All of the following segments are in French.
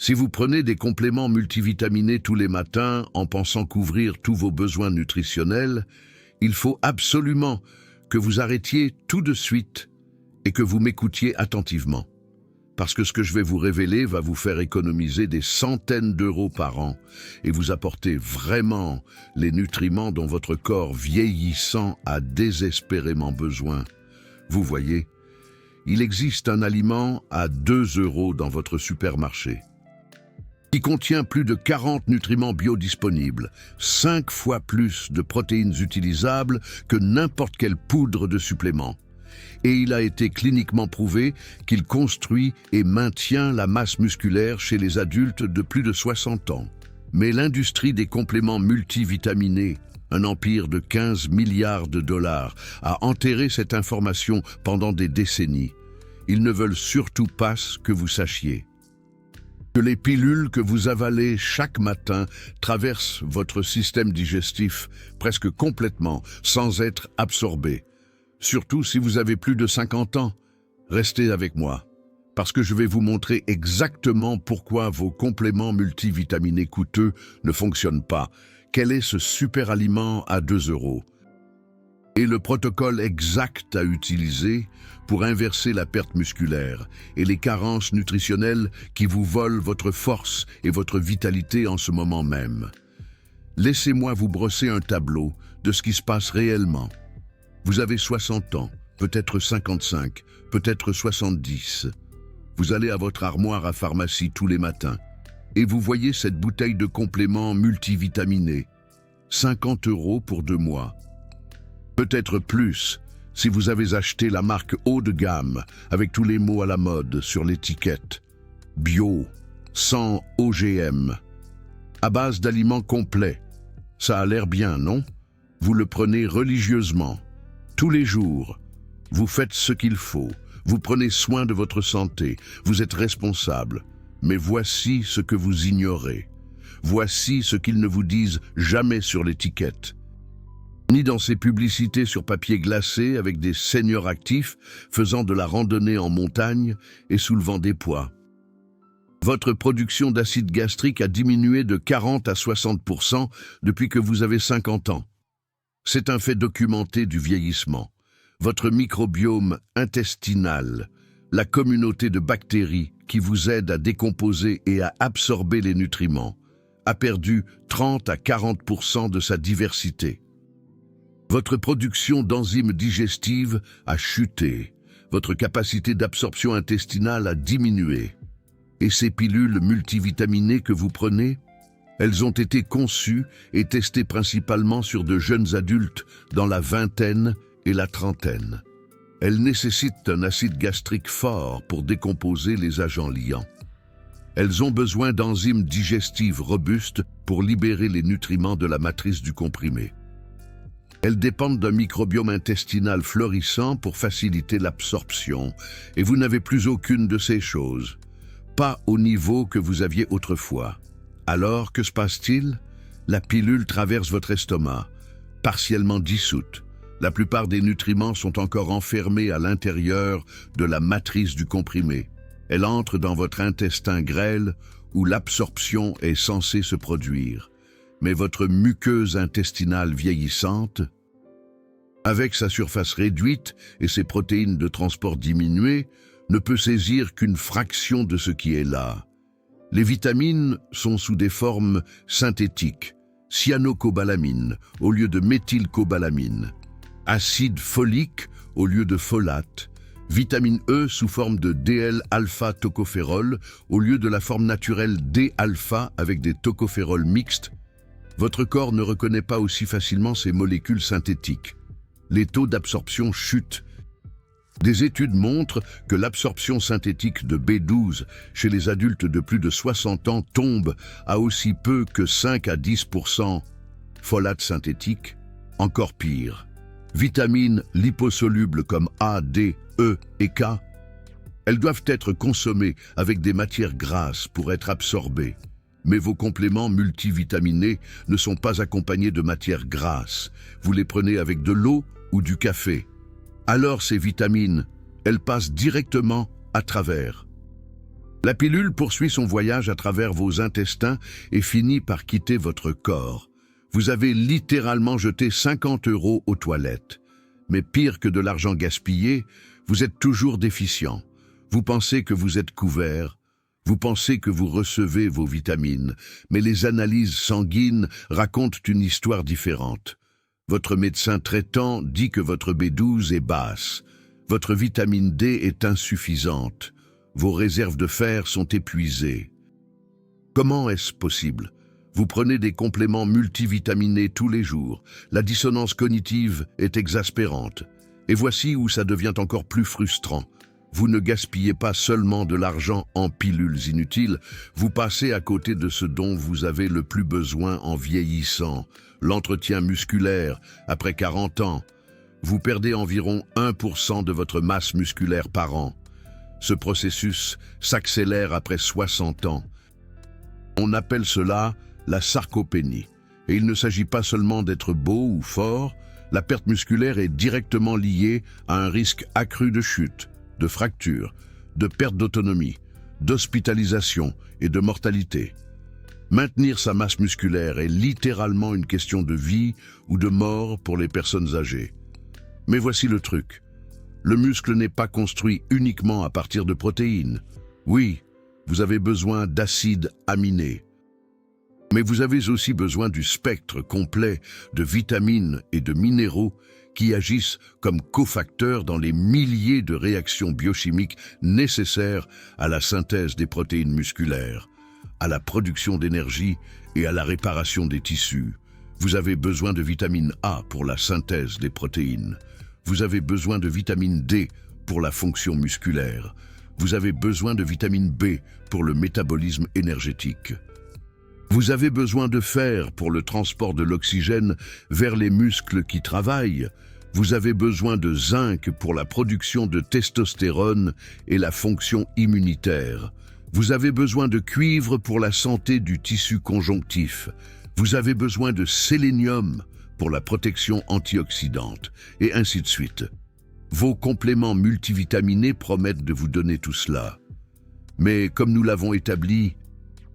Si vous prenez des compléments multivitaminés tous les matins en pensant couvrir tous vos besoins nutritionnels, il faut absolument que vous arrêtiez tout de suite et que vous m'écoutiez attentivement. Parce que ce que je vais vous révéler va vous faire économiser des centaines d'euros par an et vous apporter vraiment les nutriments dont votre corps vieillissant a désespérément besoin. Vous voyez, il existe un aliment à 2 € dans votre supermarché qui contient plus de 40 nutriments biodisponibles, 5 fois plus de protéines utilisables que n'importe quelle poudre de supplément. Et il a été cliniquement prouvé qu'il construit et maintient la masse musculaire chez les adultes de plus de 60 ans. Mais l'industrie des compléments multivitaminés, un empire de 15 milliards de dollars, a enterré cette information pendant des décennies. Ils ne veulent surtout pas que vous sachiez que les pilules que vous avalez chaque matin traversent votre système digestif presque complètement sans être absorbées. Surtout si vous avez plus de 50 ans, restez avec moi, parce que je vais vous montrer exactement pourquoi vos compléments multivitaminés coûteux ne fonctionnent pas. Quel est ce super aliment à 2 € et le protocole exact à utiliser pour inverser la perte musculaire et les carences nutritionnelles qui vous volent votre force et votre vitalité en ce moment même. Laissez-moi vous brosser un tableau de ce qui se passe réellement. Vous avez 60 ans, peut-être 55, peut-être 70. Vous allez à votre armoire à pharmacie tous les matins et vous voyez cette bouteille de compléments multivitaminés. 50 € pour 2 mois. Peut-être plus si vous avez acheté la marque haut de gamme avec tous les mots à la mode sur l'étiquette. Bio, sans OGM, à base d'aliments complets. Ça a l'air bien, non? Vous le prenez religieusement. Tous les jours, vous faites ce qu'il faut, vous prenez soin de votre santé, vous êtes responsable. Mais voici ce que vous ignorez. Voici ce qu'ils ne vous disent jamais sur l'étiquette, ni dans ces publicités sur papier glacé avec des seniors actifs faisant de la randonnée en montagne et soulevant des poids. Votre production d'acide gastrique a diminué de 40 à 60% depuis que vous avez 50 ans. C'est un fait documenté du vieillissement. Votre microbiome intestinal, la communauté de bactéries qui vous aide à décomposer et à absorber les nutriments, a perdu 30 à 40% de sa diversité. Votre production d'enzymes digestives a chuté, votre capacité d'absorption intestinale a diminué. Et ces pilules multivitaminées que vous prenez, elles ont été conçues et testées principalement sur de jeunes adultes dans la vingtaine et la trentaine. Elles nécessitent un acide gastrique fort pour décomposer les agents liants. Elles ont besoin d'enzymes digestives robustes pour libérer les nutriments de la matrice du comprimé. Elles dépendent d'un microbiome intestinal florissant pour faciliter l'absorption, et vous n'avez plus aucune de ces choses. Pas au niveau que vous aviez autrefois. Alors, que se passe-t-il? La pilule traverse votre estomac, partiellement dissoute. La plupart des nutriments sont encore enfermés à l'intérieur de la matrice du comprimé. Elle entre dans votre intestin grêle où l'absorption est censée se produire. Mais votre muqueuse intestinale vieillissante, avec sa surface réduite et ses protéines de transport diminuées, ne peut saisir qu'une fraction de ce qui est là. Les vitamines sont sous des formes synthétiques, cyanocobalamine au lieu de méthylcobalamine, acide folique au lieu de folate, vitamine E sous forme de DL-alpha-tocophérol au lieu de la forme naturelle D-alpha avec des tocophérols mixtes. Votre corps ne reconnaît pas aussi facilement ces molécules synthétiques. Les taux d'absorption chutent. Des études montrent que l'absorption synthétique de B12 chez les adultes de plus de 60 ans tombe à aussi peu que 5 à 10%. Folate synthétique, encore pire. Vitamines liposolubles comme A, D, E et K, elles doivent être consommées avec des matières grasses pour être absorbées. Mais vos compléments multivitaminés ne sont pas accompagnés de matières grasses. Vous les prenez avec de l'eau ou du café. Alors ces vitamines, elles passent directement à travers. La pilule poursuit son voyage à travers vos intestins et finit par quitter votre corps. Vous avez littéralement jeté 50 € aux toilettes. Mais pire que de l'argent gaspillé, vous êtes toujours déficient. Vous pensez que vous êtes couvert. Vous pensez que vous recevez vos vitamines. Mais les analyses sanguines racontent une histoire différente. Votre médecin traitant dit que votre B12 est basse. Votre vitamine D est insuffisante. Vos réserves de fer sont épuisées. Comment est-ce possible? Vous prenez des compléments multivitaminés tous les jours. La dissonance cognitive est exaspérante. Et voici où ça devient encore plus frustrant. Vous ne gaspillez pas seulement de l'argent en pilules inutiles, vous passez à côté de ce dont vous avez le plus besoin en vieillissant, l'entretien musculaire après 40 ans. Vous perdez environ 1% de votre masse musculaire par an. Ce processus s'accélère après 60 ans. On appelle cela la sarcopénie. Et il ne s'agit pas seulement d'être beau ou fort, la perte musculaire est directement liée à un risque accru de chute, de fracture, de perte d'autonomie, d'hospitalisation et de mortalité. Maintenir sa masse musculaire est littéralement une question de vie ou de mort pour les personnes âgées. Mais voici le truc. Le muscle n'est pas construit uniquement à partir de protéines. Oui, vous avez besoin d'acides aminés. Mais vous avez aussi besoin du spectre complet de vitamines et de minéraux qui agissent comme cofacteurs dans les milliers de réactions biochimiques nécessaires à la synthèse des protéines musculaires, à la production d'énergie et à la réparation des tissus. Vous avez besoin de vitamine A pour la synthèse des protéines. Vous avez besoin de vitamine D pour la fonction musculaire. Vous avez besoin de vitamine B pour le métabolisme énergétique. Vous avez besoin de fer pour le transport de l'oxygène vers les muscles qui travaillent. Vous avez besoin de zinc pour la production de testostérone et la fonction immunitaire. Vous avez besoin de cuivre pour la santé du tissu conjonctif. Vous avez besoin de sélénium pour la protection antioxydante, et ainsi de suite. Vos compléments multivitaminés promettent de vous donner tout cela. Mais comme nous l'avons établi,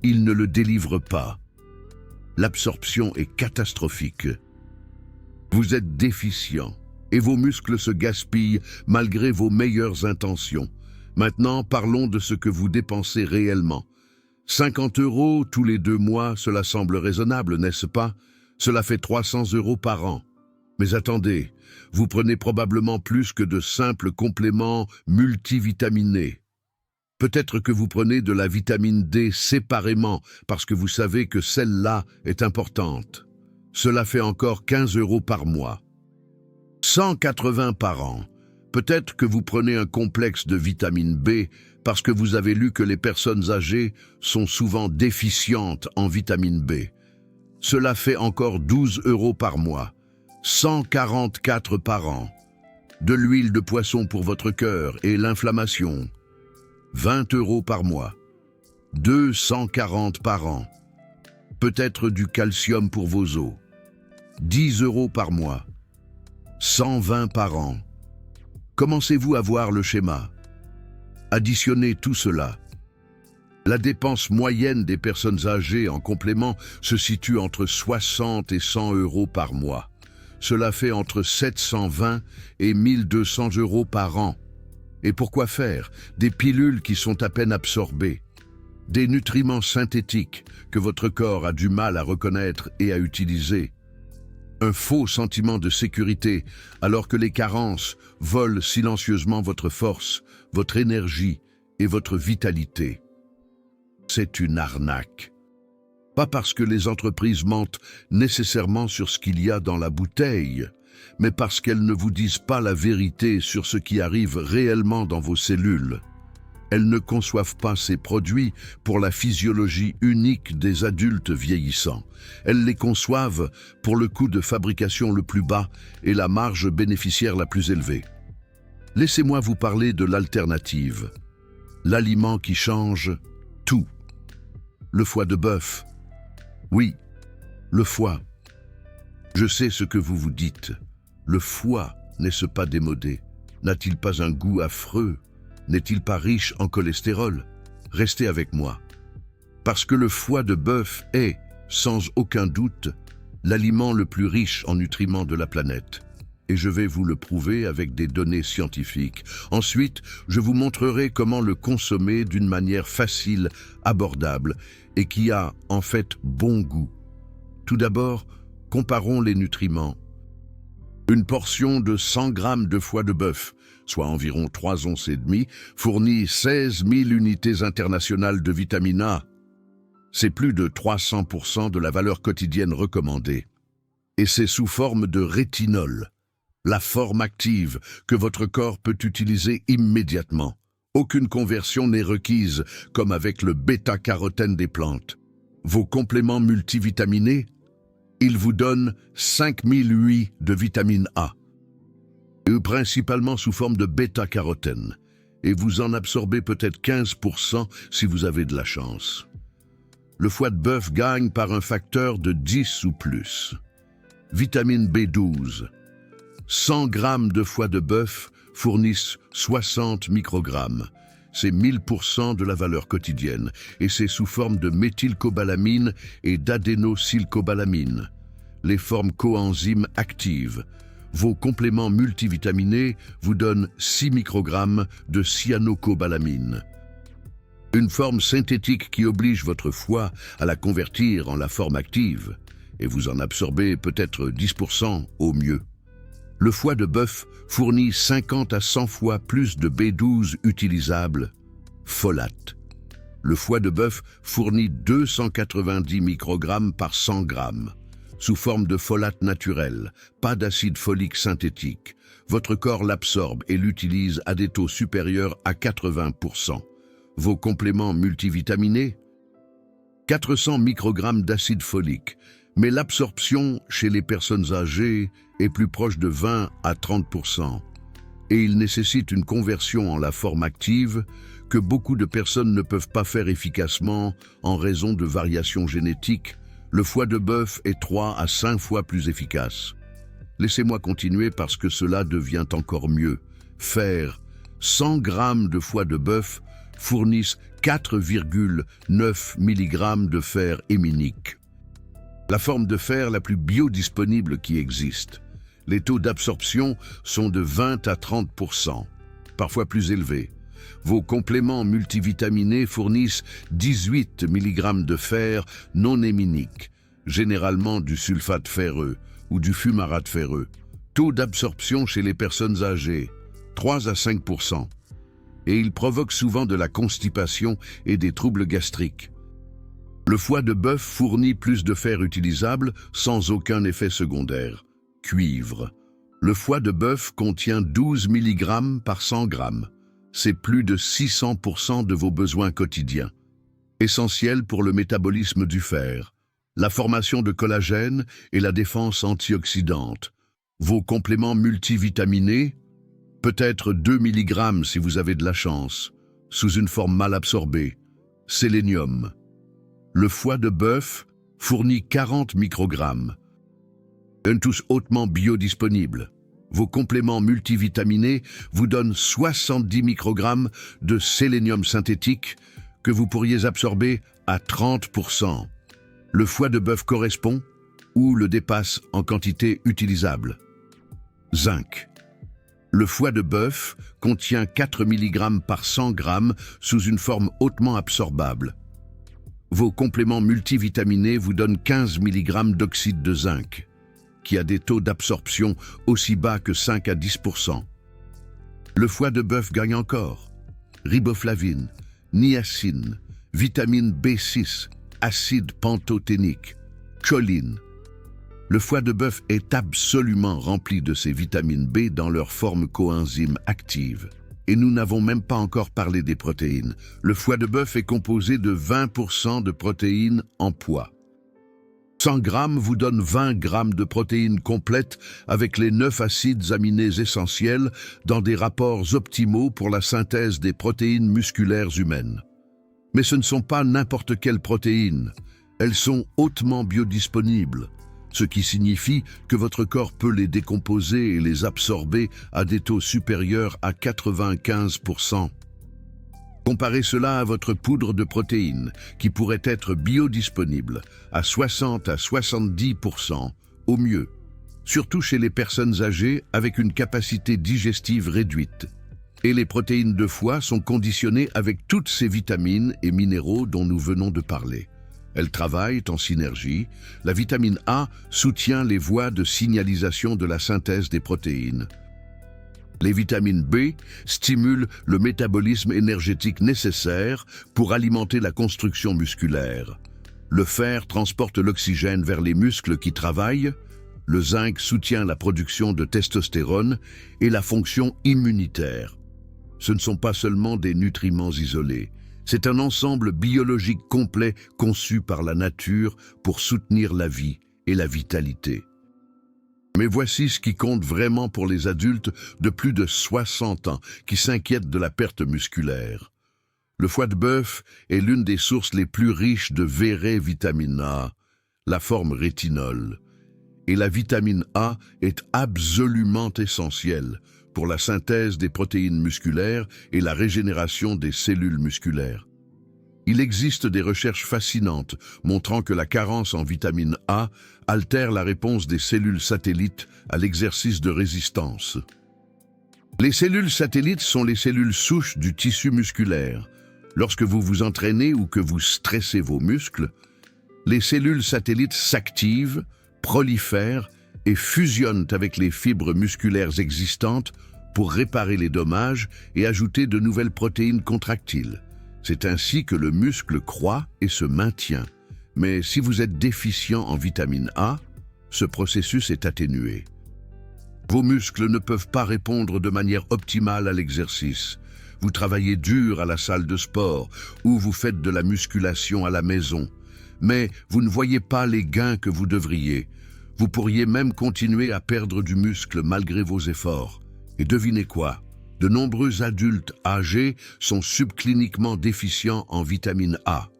ils ne le délivrent pas. L'absorption est catastrophique. Vous êtes déficient et vos muscles se gaspillent malgré vos meilleures intentions. Maintenant, parlons de ce que vous dépensez réellement. 50 € tous les 2 mois, cela semble raisonnable, n'est-ce pas? Cela fait 300 € par an. Mais attendez, vous prenez probablement plus que de simples compléments multivitaminés. Peut-être que vous prenez de la vitamine D séparément parce que vous savez que celle-là est importante. Cela fait encore 15 € par mois. 180 par an. Peut-être que vous prenez un complexe de vitamine B parce que vous avez lu que les personnes âgées sont souvent déficientes en vitamine B. Cela fait encore 12 € par mois. 144 par an. De l'huile de poisson pour votre cœur et l'inflammation. 20 € par mois. 240 par an. Peut-être du calcium pour vos os. 10 € par mois. 120 par an. Commencez-vous à voir le schéma? Additionnez tout cela. La dépense moyenne des personnes âgées en complément se situe entre 60 et 100 € par mois. Cela fait entre 720 et 1200 € par an. Et pourquoi faire? Des pilules qui sont à peine absorbées. Des nutriments synthétiques que votre corps a du mal à reconnaître et à utiliser. Un faux sentiment de sécurité alors que les carences volent silencieusement votre force, votre énergie et votre vitalité. C'est une arnaque. Pas parce que les entreprises mentent nécessairement sur ce qu'il y a dans la bouteille, mais parce qu'elles ne vous disent pas la vérité sur ce qui arrive réellement dans vos cellules. Elles ne conçoivent pas ces produits pour la physiologie unique des adultes vieillissants. Elles les conçoivent pour le coût de fabrication le plus bas et la marge bénéficiaire la plus élevée. Laissez-moi vous parler de l'alternative. L'aliment qui change tout. Le foie de bœuf. Oui, le foie. Je sais ce que vous vous dites. Le foie n'est-ce pas démodé? N'a-t-il pas un goût affreux? N'est-il pas riche en cholestérol? restez avec moi. Parce que le foie de bœuf est, sans aucun doute, l'aliment le plus riche en nutriments de la planète. Et je vais vous le prouver avec des données scientifiques. Ensuite, je vous montrerai comment le consommer d'une manière facile, abordable et qui a en fait bon goût. Tout d'abord, comparons les nutriments. Une portion de 100 grammes de foie de bœuf, soit environ 3 onces et demie, fournit 16 000 unités internationales de vitamine A. C'est plus de 300% de la valeur quotidienne recommandée. Et c'est sous forme de rétinol, la forme active que votre corps peut utiliser immédiatement. Aucune conversion n'est requise, comme avec le bêta-carotène des plantes. Vos compléments multivitaminés, ils vous donnent 5008 de vitamine A, principalement sous forme de bêta-carotène, et vous en absorbez peut-être 15% si vous avez de la chance. Le foie de bœuf gagne par un facteur de 10 ou plus. Vitamine B12. 100 grammes de foie de bœuf fournissent 60 microgrammes. C'est 1000% de la valeur quotidienne et c'est sous forme de méthylcobalamine et d'adénosylcobalamine, les formes coenzymes actives. Vos compléments multivitaminés vous donnent 6 microgrammes de cyanocobalamine, une forme synthétique qui oblige votre foie à la convertir en la forme active, et vous en absorbez peut-être 10% au mieux. Le foie de bœuf fournit 50 à 100 fois plus de B12 utilisable, folate. Le foie de bœuf fournit 290 microgrammes par 100 grammes, sous forme de folate naturel, pas d'acide folique synthétique. Votre corps l'absorbe et l'utilise à des taux supérieurs à 80%. Vos compléments multivitaminés, 400 microgrammes d'acide folique, mais l'absorption chez les personnes âgées est plus proche de 20 à 30%. Et il nécessite une conversion en la forme active que beaucoup de personnes ne peuvent pas faire efficacement en raison de variations génétiques. Le foie de bœuf est 3 à 5 fois plus efficace. Laissez-moi continuer parce que cela devient encore mieux. Fer, 100 grammes de foie de bœuf fournissent 4,9 mg de fer héminique, la forme de fer la plus biodisponible qui existe. Les taux d'absorption sont de 20 à 30%, parfois plus élevés. Vos compléments multivitaminés fournissent 18 mg de fer non héminique, généralement du sulfate ferreux ou du fumarate ferreux. Taux d'absorption chez les personnes âgées, 3 à 5%. Et il provoque souvent de la constipation et des troubles gastriques. Le foie de bœuf fournit plus de fer utilisable sans aucun effet secondaire. Cuivre. Le foie de bœuf contient 12 mg par 100 grammes. C'est plus de 600% de vos besoins quotidiens. Essentiel pour le métabolisme du fer, la formation de collagène et la défense antioxydante. Vos compléments multivitaminés, peut-être 2 mg si vous avez de la chance, sous une forme mal absorbée. Sélénium. Le foie de bœuf fournit 40 microgrammes. Un tous hautement biodisponible. Vos compléments multivitaminés vous donnent 70 microgrammes de sélénium synthétique que vous pourriez absorber à 30%. Le foie de bœuf correspond ou le dépasse en quantité utilisable. Zinc. Le foie de bœuf contient 4 mg par 100 grammes sous une forme hautement absorbable. Vos compléments multivitaminés vous donnent 15 mg d'oxyde de zinc, qui a des taux d'absorption aussi bas que 5 à 10%. Le foie de bœuf gagne encore. Riboflavine, niacine, vitamine B6, acide pantothénique, choline. Le foie de bœuf est absolument rempli de ces vitamines B dans leur forme coenzyme active. Et nous n'avons même pas encore parlé des protéines. Le foie de bœuf est composé de 20% de protéines en poids. 100 grammes vous donne 20 grammes de protéines complètes avec les 9 acides aminés essentiels dans des rapports optimaux pour la synthèse des protéines musculaires humaines. Mais ce ne sont pas n'importe quelles protéines. Elles sont hautement biodisponibles, ce qui signifie que votre corps peut les décomposer et les absorber à des taux supérieurs à 95%. Comparez cela à votre poudre de protéines, qui pourrait être biodisponible à 60 à 70% au mieux, surtout chez les personnes âgées avec une capacité digestive réduite. Et les protéines de foie sont conditionnées avec toutes ces vitamines et minéraux dont nous venons de parler. Elles travaillent en synergie. La vitamine A soutient les voies de signalisation de la synthèse des protéines. Les vitamines B stimulent le métabolisme énergétique nécessaire pour alimenter la construction musculaire. Le fer transporte l'oxygène vers les muscles qui travaillent. Le zinc soutient la production de testostérone et la fonction immunitaire. Ce ne sont pas seulement des nutriments isolés. C'est un ensemble biologique complet conçu par la nature pour soutenir la vie et la vitalité. Mais voici ce qui compte vraiment pour les adultes de plus de 60 ans qui s'inquiètent de la perte musculaire. Le foie de bœuf est l'une des sources les plus riches de véré vitamine A, la forme rétinol. Et la vitamine A est absolument essentielle pour la synthèse des protéines musculaires et la régénération des cellules musculaires. Il existe des recherches fascinantes montrant que la carence en vitamine A altère la réponse des cellules satellites à l'exercice de résistance. Les cellules satellites sont les cellules souches du tissu musculaire. Lorsque vous vous entraînez ou que vous stressez vos muscles, les cellules satellites s'activent, prolifèrent et fusionnent avec les fibres musculaires existantes pour réparer les dommages et ajouter de nouvelles protéines contractiles. C'est ainsi que le muscle croît et se maintient. Mais si vous êtes déficient en vitamine A, ce processus est atténué. Vos muscles ne peuvent pas répondre de manière optimale à l'exercice. Vous travaillez dur à la salle de sport ou vous faites de la musculation à la maison. Mais vous ne voyez pas les gains que vous devriez. Vous pourriez même continuer à perdre du muscle malgré vos efforts. Et devinez quoi? De nombreux adultes âgés sont subcliniquement déficients en vitamine A.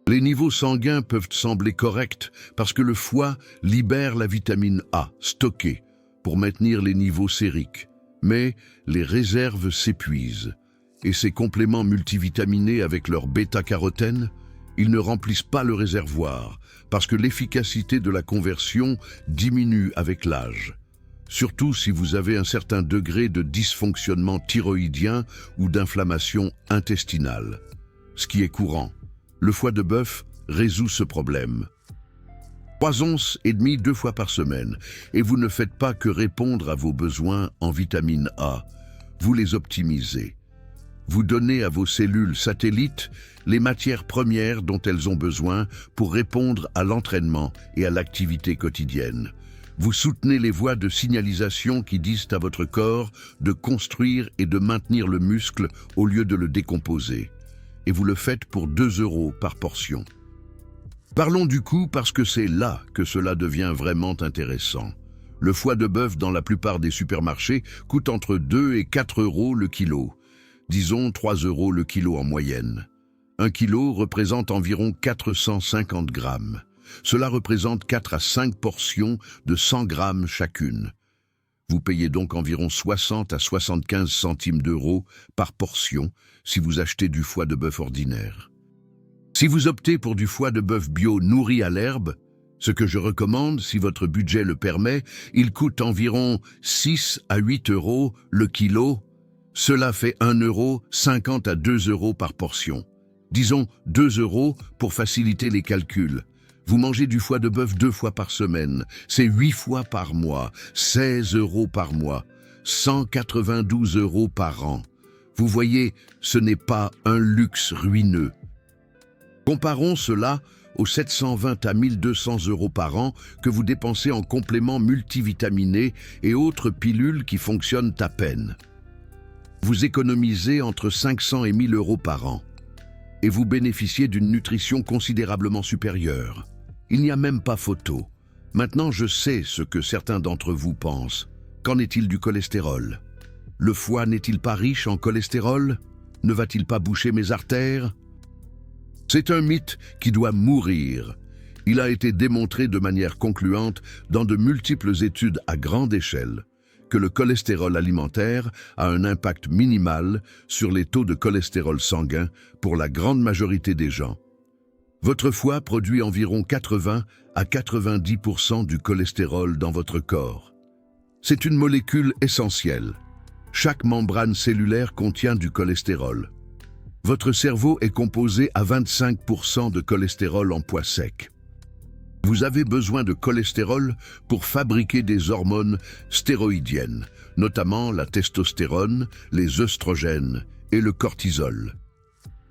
Les niveaux sanguins peuvent sembler corrects parce que le foie libère la vitamine A stockée pour maintenir les niveaux sériques. Mais les réserves s'épuisent et ces compléments multivitaminés avec leur bêta-carotène, ils ne remplissent pas le réservoir parce que l'efficacité de la conversion diminue avec l'âge. Surtout si vous avez un certain degré de dysfonctionnement thyroïdien ou d'inflammation intestinale, ce qui est courant. Le foie de bœuf résout ce problème. 3 onces et demie 2 fois par semaine, et vous ne faites pas que répondre à vos besoins en vitamine A, vous les optimisez. Vous donnez à vos cellules satellites les matières premières dont elles ont besoin pour répondre à l'entraînement et à l'activité quotidienne. Vous soutenez les voies de signalisation qui disent à votre corps de construire et de maintenir le muscle au lieu de le décomposer. Et vous le faites pour 2 € par portion. Parlons du coût parce que c'est là que cela devient vraiment intéressant. Le foie de bœuf dans la plupart des supermarchés coûte entre 2 et 4 € le kilo. Disons 3 € le kilo en moyenne. 1 kilo représente environ 450 grammes. Cela représente 4 à 5 portions de 100 grammes chacune. Vous payez donc environ 60 à 75 centimes d'euros par portion si vous achetez du foie de bœuf ordinaire. Si vous optez pour du foie de bœuf bio nourri à l'herbe, ce que je recommande si votre budget le permet, il coûte environ 6 à 8 € le kilo. Cela fait 1,50 € à 2 € par portion. Disons 2 € pour faciliter les calculs. Vous mangez du foie de bœuf 2 fois par semaine, c'est 8 fois par mois, 16 € par mois, 192 € par an. Vous voyez, ce n'est pas un luxe ruineux. Comparons cela aux 720 à 1200 € par an que vous dépensez en compléments multivitaminés et autres pilules qui fonctionnent à peine. Vous économisez entre 500 et 1000 € par an et vous bénéficiez d'une nutrition considérablement supérieure. Il n'y a même pas photo. Maintenant, je sais ce que certains d'entre vous pensent. Qu'en est-il du cholestérol? Le foie n'est-il pas riche en cholestérol? Ne va-t-il pas boucher mes artères? C'est un mythe qui doit mourir. Il a été démontré de manière concluante dans de multiples études à grande échelle que le cholestérol alimentaire a un impact minimal sur les taux de cholestérol sanguin pour la grande majorité des gens. Votre foie produit environ 80 à 90% du cholestérol dans votre corps. C'est une molécule essentielle. Chaque membrane cellulaire contient du cholestérol. Votre cerveau est composé à 25% de cholestérol en poids sec. Vous avez besoin de cholestérol pour fabriquer des hormones stéroïdiennes, notamment la testostérone, les œstrogènes et le cortisol.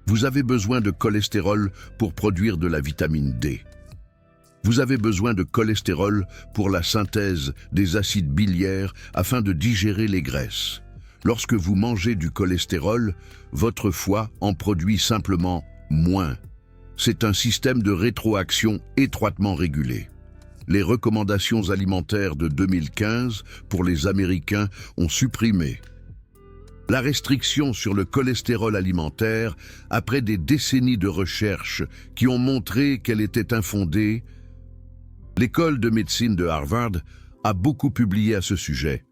Vous avez besoin de cholestérol pour produire de la vitamine D. Vous avez besoin de cholestérol pour la synthèse des acides biliaires afin de digérer les graisses. Lorsque vous mangez du cholestérol, votre foie en produit simplement moins. C'est un système de rétroaction étroitement régulé. Les recommandations alimentaires de 2015 pour les Américains ont supprimé la restriction sur le cholestérol alimentaire après des décennies de recherches qui ont montré qu'elle était infondée. L'école de médecine de Harvard a beaucoup publié à ce sujet.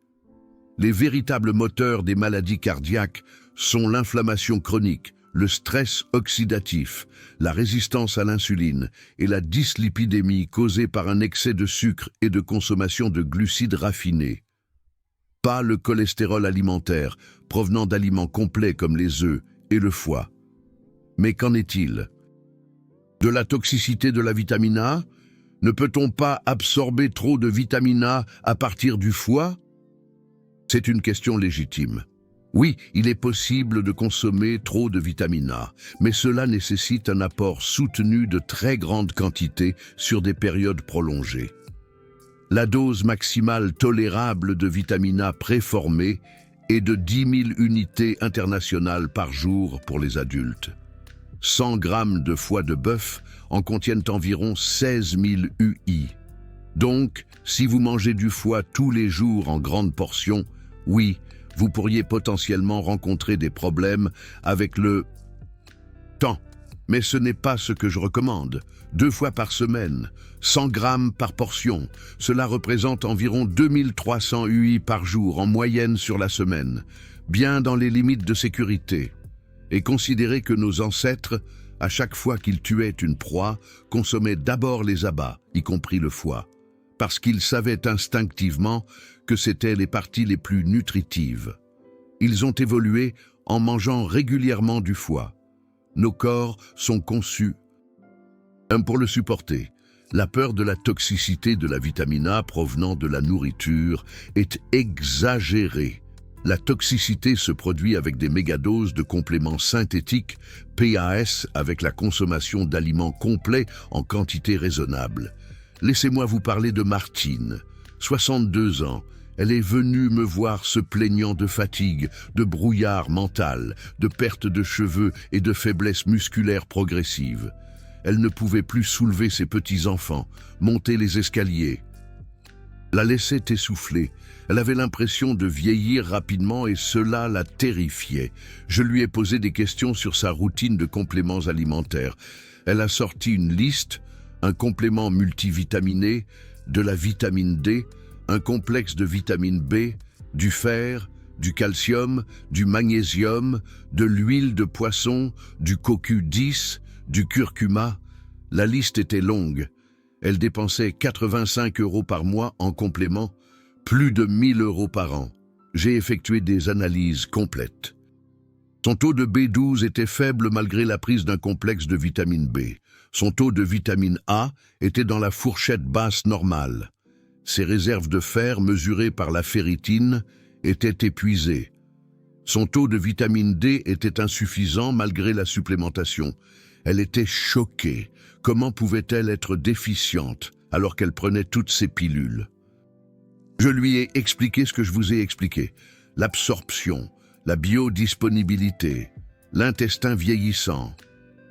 Les véritables moteurs des maladies cardiaques sont l'inflammation chronique, le stress oxydatif, la résistance à l'insuline et la dyslipidémie causée par un excès de sucre et de consommation de glucides raffinés. Pas le cholestérol alimentaire provenant d'aliments complets comme les œufs et le foie. Mais qu'en est-il? De la toxicité de la vitamine A? Ne peut-on pas absorber trop de vitamine A à partir du foie? C'est une question légitime. Oui, il est possible de consommer trop de vitamine A, mais cela nécessite un apport soutenu de très grandes quantités sur des périodes prolongées. La dose maximale tolérable de vitamine A préformée est de 10 000 unités internationales par jour pour les adultes. 100 grammes de foie de bœuf en contiennent environ 16 000 UI. Donc, si vous mangez du foie tous les jours en grandes portions, oui, vous pourriez potentiellement rencontrer des problèmes avec le temps. Mais ce n'est pas ce que je recommande. 2 fois par semaine, 100 grammes par portion. Cela représente environ 2300 UI par jour en moyenne sur la semaine, bien dans les limites de sécurité. Et considérez que nos ancêtres, à chaque fois qu'ils tuaient une proie, consommaient d'abord les abats, y compris le foie, parce qu'ils savaient instinctivement que c'étaient les parties les plus nutritives. Ils ont évolué en mangeant régulièrement du foie. Nos corps sont conçus pour le supporter. La peur de la toxicité de la vitamine A provenant de la nourriture est exagérée. La toxicité se produit avec des mégadoses de compléments synthétiques, PAS, avec la consommation d'aliments complets en quantité raisonnable. Laissez-moi vous parler de Martine, 62 ans. Elle est venue me voir se plaignant de fatigue, de brouillard mental, de perte de cheveux et de faiblesse musculaire progressive. Elle ne pouvait plus soulever ses petits-enfants, monter les escaliers. La laissait essoufflée. Elle avait l'impression de vieillir rapidement et cela la terrifiait. Je lui ai posé des questions sur sa routine de compléments alimentaires. Elle a sorti une liste, un complément multivitaminé, de la vitamine D, un complexe de vitamine B, du fer, du calcium, du magnésium, de l'huile de poisson, du CoQ10, du curcuma. La liste était longue. Elle dépensait 85 € par mois en complément, plus de 1 000 € par an. J'ai effectué des analyses complètes. Son taux de B12 était faible malgré la prise d'un complexe de vitamine B. Son taux de vitamine A était dans la fourchette basse normale. Ses réserves de fer mesurées par la ferritine étaient épuisées. Son taux de vitamine D était insuffisant malgré la supplémentation. Elle était choquée. Comment pouvait-elle être déficiente alors qu'elle prenait toutes ces pilules? Je lui ai expliqué ce que je vous ai expliqué. L'absorption, la biodisponibilité, l'intestin vieillissant.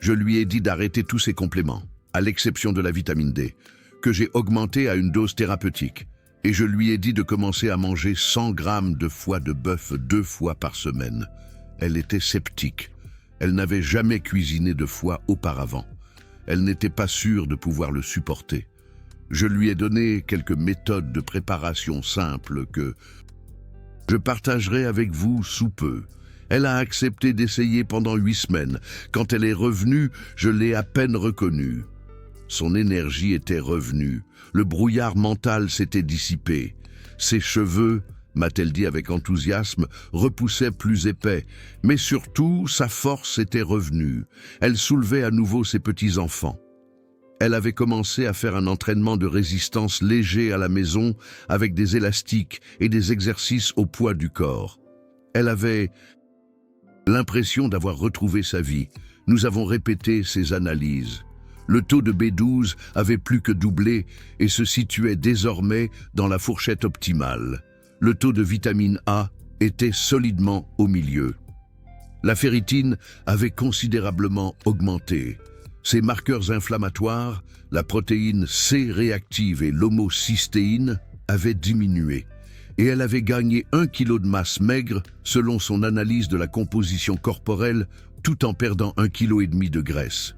Je lui ai dit d'arrêter tous ces compléments, à l'exception de la vitamine D, que j'ai augmenté à une dose thérapeutique. Et je lui ai dit de commencer à manger 100 grammes de foie de bœuf 2 fois par semaine. Elle était sceptique. Elle n'avait jamais cuisiné de foie auparavant. Elle n'était pas sûre de pouvoir le supporter. Je lui ai donné quelques méthodes de préparation simples que Je partagerai avec vous sous peu. Elle a accepté d'essayer pendant 8 semaines. Quand elle est revenue, je l'ai à peine reconnue. Son énergie était revenue. Le brouillard mental s'était dissipé. Ses cheveux, m'a-t-elle dit avec enthousiasme, repoussaient plus épais. Mais surtout, sa force était revenue. Elle soulevait à nouveau ses petits-enfants. Elle avait commencé à faire un entraînement de résistance léger à la maison avec des élastiques et des exercices au poids du corps. Elle avait l'impression d'avoir retrouvé sa vie. Nous avons répété ses analyses. Le taux de B12 avait plus que doublé et se situait désormais dans la fourchette optimale. Le taux de vitamine A était solidement au milieu. La ferritine avait considérablement augmenté. Ses marqueurs inflammatoires, la protéine C réactive et l'homocystéine, avaient diminué. Et elle avait gagné 1 kg de masse maigre selon son analyse de la composition corporelle, tout en perdant 1,5 kg de graisse.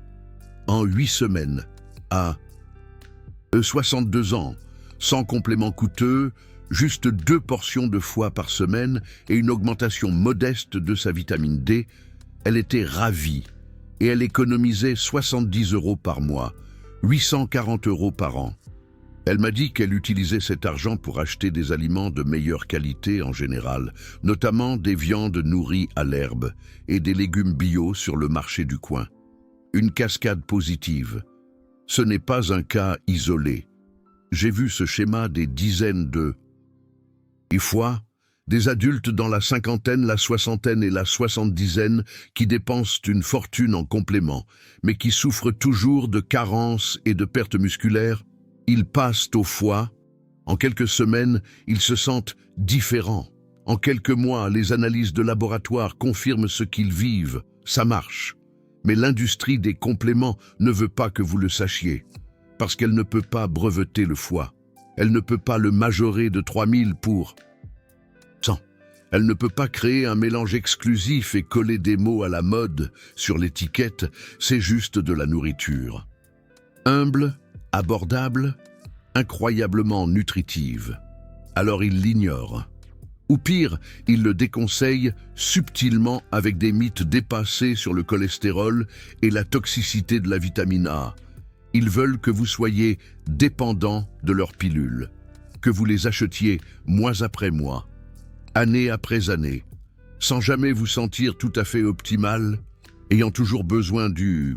En 8 semaines, à 62 ans, sans complément coûteux, juste 2 portions de foie par semaine et une augmentation modeste de sa vitamine D, elle était ravie et elle économisait 70 € par mois, 840 € par an. Elle m'a dit qu'elle utilisait cet argent pour acheter des aliments de meilleure qualité en général, notamment des viandes nourries à l'herbe et des légumes bio sur le marché du coin. Une cascade positive. Ce n'est pas un cas isolé. J'ai vu ce schéma des dizaines de fois, des adultes dans la cinquantaine, la soixantaine et la soixante-dizaine qui dépensent une fortune en complément, mais qui souffrent toujours de carences et de pertes musculaires. Ils passent au foie. En quelques semaines, ils se sentent différents. En quelques mois, les analyses de laboratoire confirment ce qu'ils vivent. Ça marche. Mais l'industrie des compléments ne veut pas que vous le sachiez, parce qu'elle ne peut pas breveter le foie. Elle ne peut pas le majorer de 3000 pour 100. Elle ne peut pas créer un mélange exclusif et coller des mots à la mode sur l'étiquette, c'est juste de la nourriture. Humble, abordable, incroyablement nutritive. Alors il l'ignore. Ou pire, il le déconseille subtilement avec des mythes dépassés sur le cholestérol et la toxicité de la vitamine A. Ils veulent que vous soyez dépendant de leurs pilules, que vous les achetiez mois après mois, année après année, sans jamais vous sentir tout à fait optimal, ayant toujours besoin du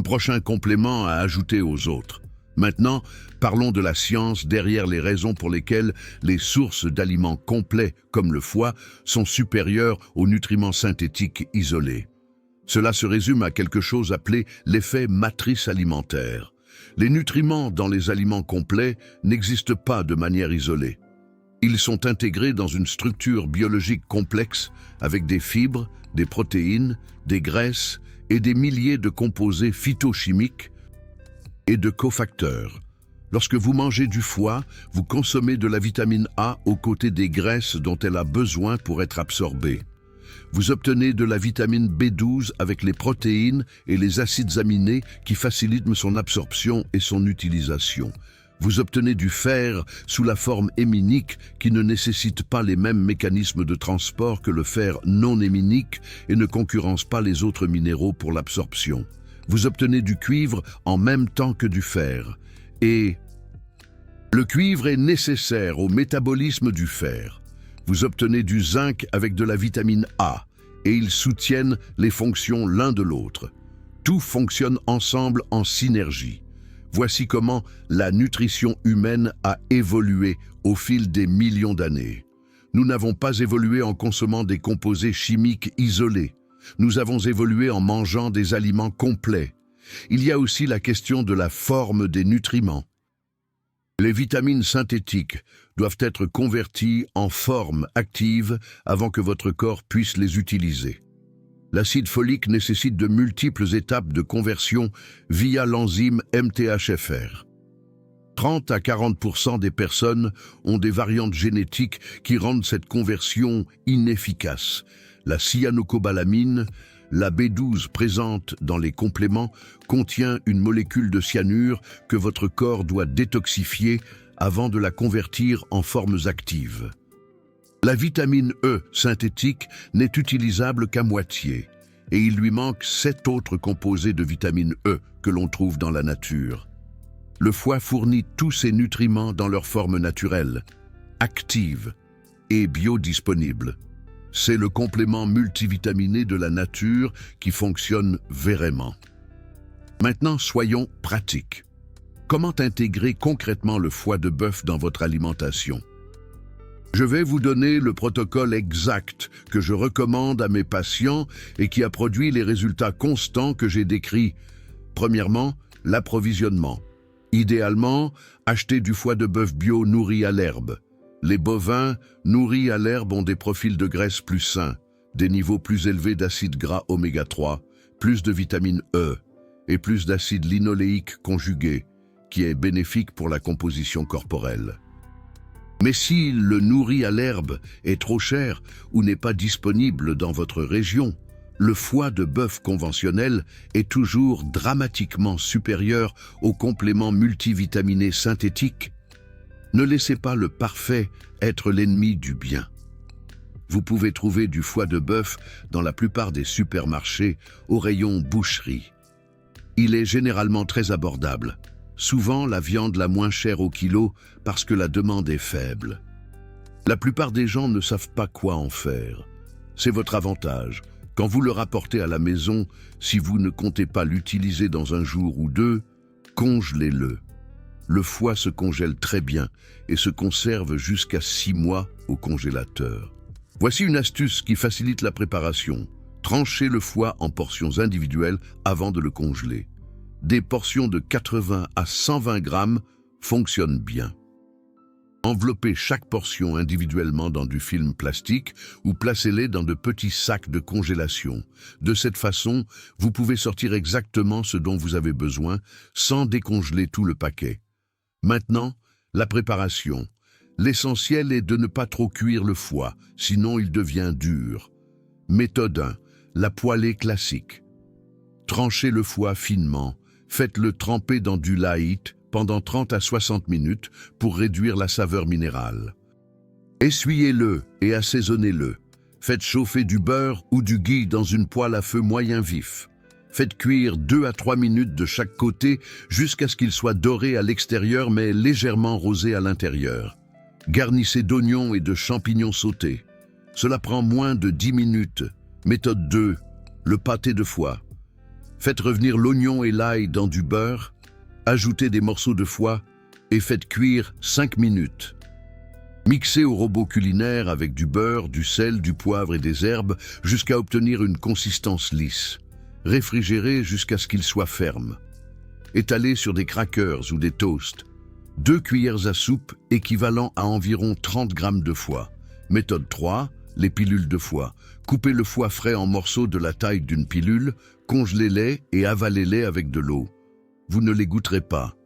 prochain complément à ajouter aux autres. Maintenant, parlons de la science derrière les raisons pour lesquelles les sources d'aliments complets, comme le foie, sont supérieures aux nutriments synthétiques isolés. Cela se résume à quelque chose appelé l'effet matrice alimentaire. Les nutriments dans les aliments complets n'existent pas de manière isolée. Ils sont intégrés dans une structure biologique complexe avec des fibres, des protéines, des graisses et des milliers de composés phytochimiques et de cofacteurs. Lorsque vous mangez du foie, vous consommez de la vitamine A aux côtés des graisses dont elle a besoin pour être absorbée. Vous obtenez de la vitamine B12 avec les protéines et les acides aminés qui facilitent son absorption et son utilisation. Vous obtenez du fer sous la forme héminique qui ne nécessite pas les mêmes mécanismes de transport que le fer non héminique et ne concurrence pas les autres minéraux pour l'absorption. Vous obtenez du cuivre en même temps que du fer. Et le cuivre est nécessaire au métabolisme du fer. Vous obtenez du zinc avec de la vitamine A et ils soutiennent les fonctions l'un de l'autre. Tout fonctionne ensemble en synergie. Voici comment la nutrition humaine a évolué au fil des millions d'années. Nous n'avons pas évolué en consommant des composés chimiques isolés. Nous avons évolué en mangeant des aliments complets. Il y a aussi la question de la forme des nutriments. Les vitamines synthétiques doivent être converties en forme active avant que votre corps puisse les utiliser. L'acide folique nécessite de multiples étapes de conversion via l'enzyme MTHFR. 30 à 40% des personnes ont des variantes génétiques qui rendent cette conversion inefficace. La cyanocobalamine, la B12 présente dans les compléments, contient une molécule de cyanure que votre corps doit détoxifier avant de la convertir en formes actives. La vitamine E synthétique n'est utilisable qu'à moitié, et il lui manque 7 autres composés de vitamine E que l'on trouve dans la nature. Le foie fournit tous ces nutriments dans leur forme naturelle, active et biodisponible. C'est le complément multivitaminé de la nature qui fonctionne vraiment. Maintenant, soyons pratiques. Comment intégrer concrètement le foie de bœuf dans votre alimentation? Je vais vous donner le protocole exact que je recommande à mes patients et qui a produit les résultats constants que j'ai décrits. Premièrement, l'approvisionnement. Idéalement, achetez du foie de bœuf bio nourri à l'herbe. Les bovins nourris à l'herbe ont des profils de graisse plus sains, des niveaux plus élevés d'acides gras oméga 3, plus de vitamine E et plus d'acide linoléique conjugué, qui est bénéfique pour la composition corporelle. Mais si le nourri à l'herbe est trop cher ou n'est pas disponible dans votre région, le foie de bœuf conventionnel est toujours dramatiquement supérieur aux compléments multivitaminés synthétiques. Ne laissez pas le parfait être l'ennemi du bien. Vous pouvez trouver du foie de bœuf dans la plupart des supermarchés au rayon boucherie. Il est généralement très abordable, souvent la viande la moins chère au kilo parce que la demande est faible. La plupart des gens ne savent pas quoi en faire. C'est votre avantage. Quand vous le rapportez à la maison, si vous ne comptez pas l'utiliser dans un jour ou deux, congelez-le. Le foie se congèle très bien et se conserve jusqu'à 6 mois au congélateur. Voici une astuce qui facilite la préparation. Tranchez le foie en portions individuelles avant de le congeler. Des portions de 80 à 120 grammes fonctionnent bien. Enveloppez chaque portion individuellement dans du film plastique ou placez-les dans de petits sacs de congélation. De cette façon, vous pouvez sortir exactement ce dont vous avez besoin sans décongeler tout le paquet. Maintenant, la préparation. L'essentiel est de ne pas trop cuire le foie, sinon il devient dur. Méthode 1. La poêlée classique. Tranchez le foie finement. Faites-le tremper dans du light pendant 30 à 60 minutes pour réduire la saveur minérale. Essuyez-le et assaisonnez-le. Faites chauffer du beurre ou du ghee dans une poêle à feu moyen vif. Faites cuire 2 à 3 minutes de chaque côté jusqu'à ce qu'il soit doré à l'extérieur mais légèrement rosé à l'intérieur. Garnissez d'oignons et de champignons sautés. Cela prend moins de 10 minutes. Méthode 2. Le pâté de foie. Faites revenir l'oignon et l'ail dans du beurre, ajoutez des morceaux de foie et faites cuire 5 minutes. Mixez au robot culinaire avec du beurre, du sel, du poivre et des herbes jusqu'à obtenir une consistance lisse. Réfrigérez jusqu'à ce qu'il soit ferme. Étalez sur des crackers ou des toasts. 2 cuillères à soupe équivalent à environ 30 grammes de foie. Méthode 3. Les pilules de foie. Coupez le foie frais en morceaux de la taille d'une pilule, congelez-les et avalez-les avec de l'eau. Vous ne les goûterez pas.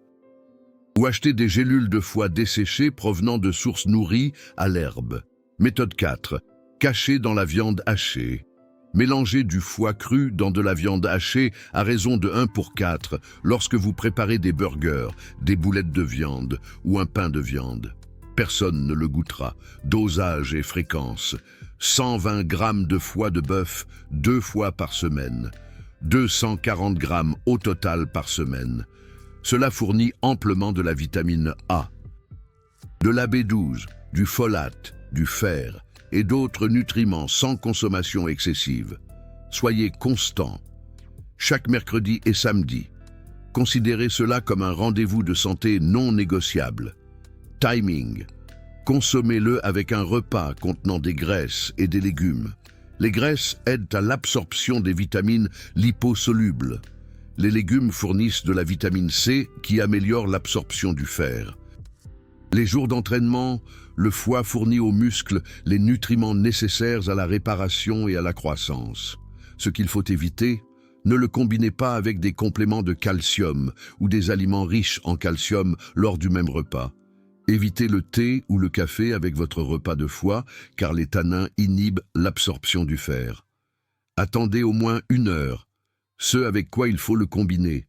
Ou achetez des gélules de foie desséchées provenant de sources nourries à l'herbe. Méthode 4. Cacher dans la viande hachée. Mélangez du foie cru dans de la viande hachée à raison de 1:4 lorsque vous préparez des burgers, des boulettes de viande ou un pain de viande. Personne ne le goûtera. Dosage et fréquence. 120 grammes de foie de bœuf 2 fois par semaine. 240 grammes au total par semaine. Cela fournit amplement de la vitamine A, de la B12, du folate, du fer et d'autres nutriments sans consommation excessive. Soyez constant. Chaque mercredi et samedi. Considérez cela comme un rendez-vous de santé non négociable. Timing. Consommez-le avec un repas contenant des graisses et des légumes. Les graisses aident à l'absorption des vitamines liposolubles. Les légumes fournissent de la vitamine C qui améliore l'absorption du fer. Les jours d'entraînement, le foie fournit aux muscles les nutriments nécessaires à la réparation et à la croissance. Ce qu'il faut éviter, ne le combinez pas avec des compléments de calcium ou des aliments riches en calcium lors du même repas. Évitez le thé ou le café avec votre repas de foie car les tanins inhibent l'absorption du fer. Attendez au moins 1 heure, ce avec quoi il faut le combiner.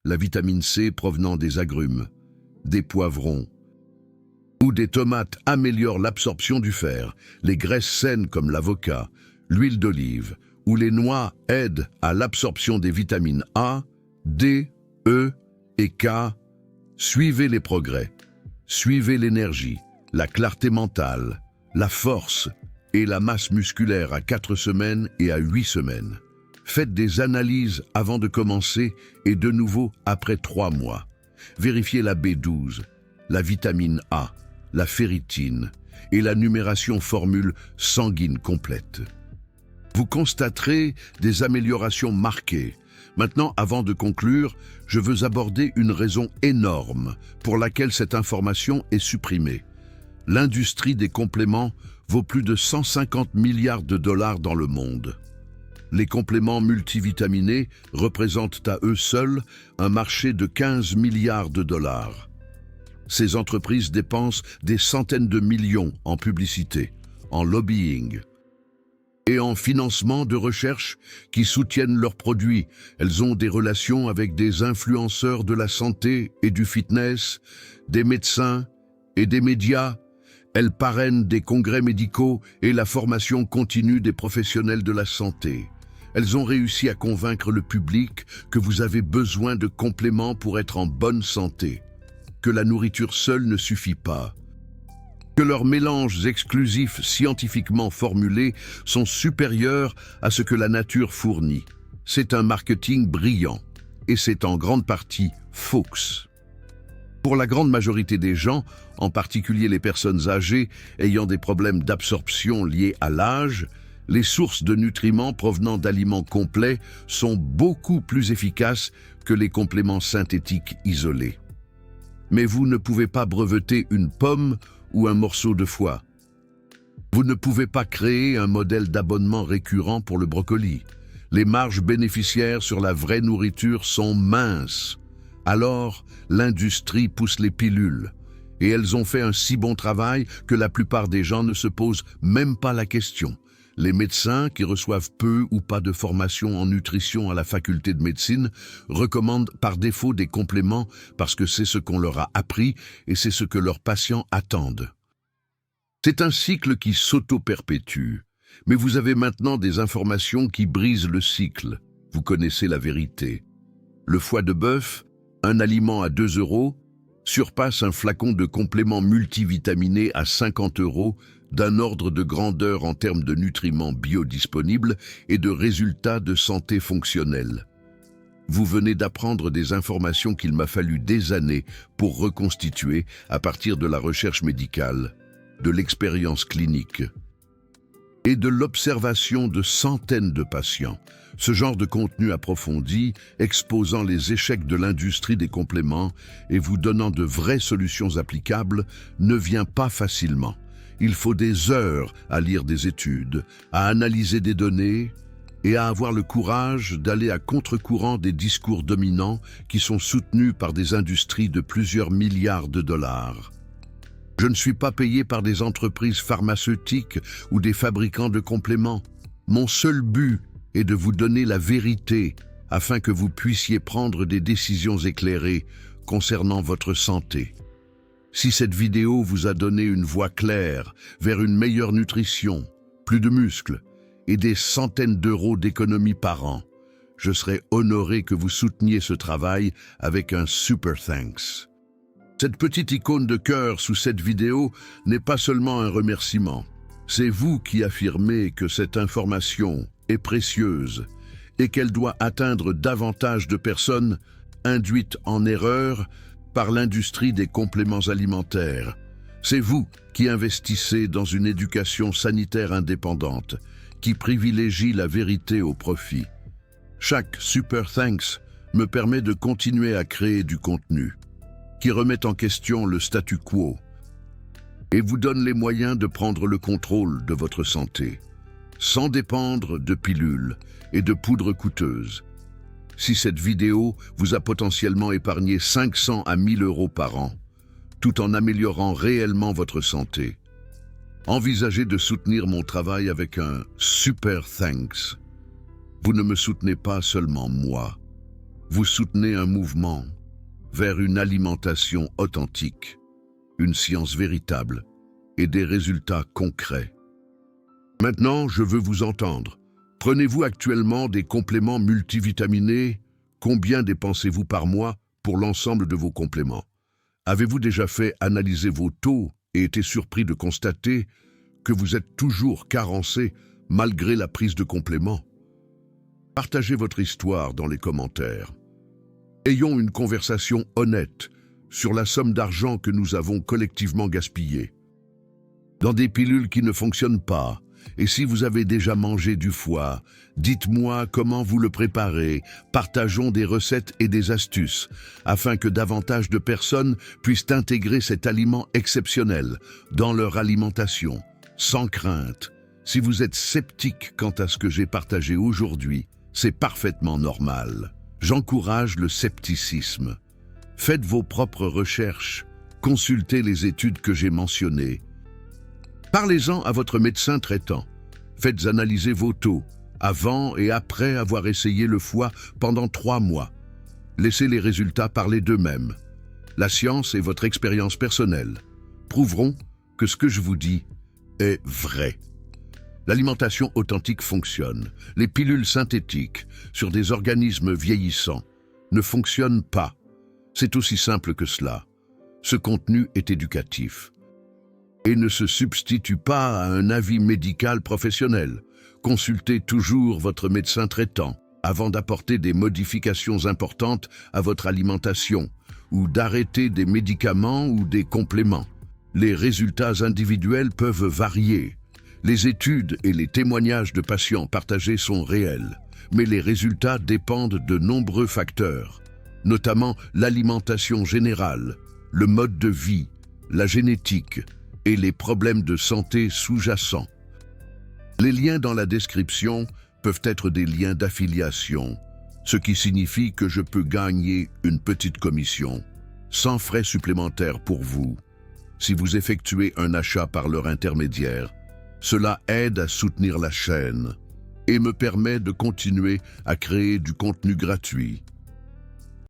La vitamine C provenant des agrumes, des poivrons, Ou des tomates améliorent l'absorption du fer, les graisses saines comme l'avocat, l'huile d'olive, ou les noix aident à l'absorption des vitamines A, D, E et K. Suivez les progrès, suivez l'énergie, la clarté mentale, la force et la masse musculaire à 4 semaines et à 8 semaines. Faites des analyses avant de commencer et de nouveau après 3 mois. Vérifiez la B12, la vitamine A, la ferritine et la numération formule sanguine complète. Vous constaterez des améliorations marquées. Maintenant, avant de conclure, je veux aborder une raison énorme pour laquelle cette information est supprimée. L'industrie des compléments vaut plus de 150 milliards de dollars dans le monde. Les compléments multivitaminés représentent à eux seuls un marché de 15 milliards de dollars. Ces entreprises dépensent des centaines de millions en publicité, en lobbying et en financement de recherche qui soutiennent leurs produits. Elles ont des relations avec des influenceurs de la santé et du fitness, des médecins et des médias. Elles parrainent des congrès médicaux et la formation continue des professionnels de la santé. Elles ont réussi à convaincre le public que vous avez besoin de compléments pour être en bonne santé, que la nourriture seule ne suffit pas, que leurs mélanges exclusifs scientifiquement formulés sont supérieurs à ce que la nature fournit. C'est un marketing brillant et c'est en grande partie faux. Pour la grande majorité des gens, en particulier les personnes âgées ayant des problèmes d'absorption liés à l'âge, les sources de nutriments provenant d'aliments complets sont beaucoup plus efficaces que les compléments synthétiques isolés. Mais vous ne pouvez pas breveter une pomme ou un morceau de foie. Vous ne pouvez pas créer un modèle d'abonnement récurrent pour le brocoli. Les marges bénéficiaires sur la vraie nourriture sont minces. Alors, l'industrie pousse les pilules. Et elles ont fait un si bon travail que la plupart des gens ne se posent même pas la question. Les médecins, qui reçoivent peu ou pas de formation en nutrition à la faculté de médecine, recommandent par défaut des compléments parce que c'est ce qu'on leur a appris et c'est ce que leurs patients attendent. C'est un cycle qui s'auto-perpétue, mais vous avez maintenant des informations qui brisent le cycle. Vous connaissez la vérité. Le foie de bœuf, un aliment à 2 €, surpasse un flacon de compléments multivitaminés à 50 € d'un ordre de grandeur en termes de nutriments biodisponibles et de résultats de santé fonctionnelle. Vous venez d'apprendre des informations qu'il m'a fallu des années pour reconstituer à partir de la recherche médicale, de l'expérience clinique et de l'observation de centaines de patients. Ce genre de contenu approfondi, exposant les échecs de l'industrie des compléments et vous donnant de vraies solutions applicables, ne vient pas facilement. Il faut des heures à lire des études, à analyser des données et à avoir le courage d'aller à contre-courant des discours dominants qui sont soutenus par des industries de plusieurs milliards de dollars. Je ne suis pas payé par des entreprises pharmaceutiques ou des fabricants de compléments. Mon seul but est de vous donner la vérité afin que vous puissiez prendre des décisions éclairées concernant votre santé. Si cette vidéo vous a donné une voie claire vers une meilleure nutrition, plus de muscles et des centaines d'euros d'économie par an, je serais honoré que vous souteniez ce travail avec un super thanks. Cette petite icône de cœur sous cette vidéo n'est pas seulement un remerciement. C'est vous qui affirmez que cette information est précieuse et qu'elle doit atteindre davantage de personnes induites en erreur par l'industrie des compléments alimentaires. C'est vous qui investissez dans une éducation sanitaire indépendante, qui privilégie la vérité au profit. Chaque Super Thanks me permet de continuer à créer du contenu, qui remet en question le statu quo, et vous donne les moyens de prendre le contrôle de votre santé, sans dépendre de pilules et de poudres coûteuses. Si cette vidéo vous a potentiellement épargné 500 à 1000 € par an, tout en améliorant réellement votre santé, envisagez de soutenir mon travail avec un super thanks. Vous ne me soutenez pas seulement moi, vous soutenez un mouvement vers une alimentation authentique, une science véritable et des résultats concrets. Maintenant, je veux vous entendre. Prenez-vous actuellement des compléments multivitaminés? Combien dépensez-vous par mois pour l'ensemble de vos compléments? Avez-vous déjà fait analyser vos taux et été surpris de constater que vous êtes toujours carencé malgré la prise de compléments? Partagez votre histoire dans les commentaires. Ayons une conversation honnête sur la somme d'argent que nous avons collectivement gaspillée dans des pilules qui ne fonctionnent pas. Et si vous avez déjà mangé du foie, dites-moi comment vous le préparez. Partageons des recettes et des astuces afin que davantage de personnes puissent intégrer cet aliment exceptionnel dans leur alimentation, sans crainte. Si vous êtes sceptique quant à ce que j'ai partagé aujourd'hui, c'est parfaitement normal. J'encourage le scepticisme. Faites vos propres recherches, consultez les études que j'ai mentionnées. Parlez-en à votre médecin traitant. Faites analyser vos taux, avant et après avoir essayé le foie pendant 3 mois. Laissez les résultats parler d'eux-mêmes. La science et votre expérience personnelle prouveront que ce que je vous dis est vrai. L'alimentation authentique fonctionne. Les pilules synthétiques sur des organismes vieillissants ne fonctionnent pas. C'est aussi simple que cela. Ce contenu est éducatif et ne se substitue pas à un avis médical professionnel. Consultez toujours votre médecin traitant avant d'apporter des modifications importantes à votre alimentation ou d'arrêter des médicaments ou des compléments. Les résultats individuels peuvent varier. Les études et les témoignages de patients partagés sont réels, mais les résultats dépendent de nombreux facteurs, notamment l'alimentation générale, le mode de vie, la génétique et les problèmes de santé sous-jacents. Les liens dans la description peuvent être des liens d'affiliation, ce qui signifie que je peux gagner une petite commission, sans frais supplémentaires pour vous. Si vous effectuez un achat par leur intermédiaire, cela aide à soutenir la chaîne et me permet de continuer à créer du contenu gratuit.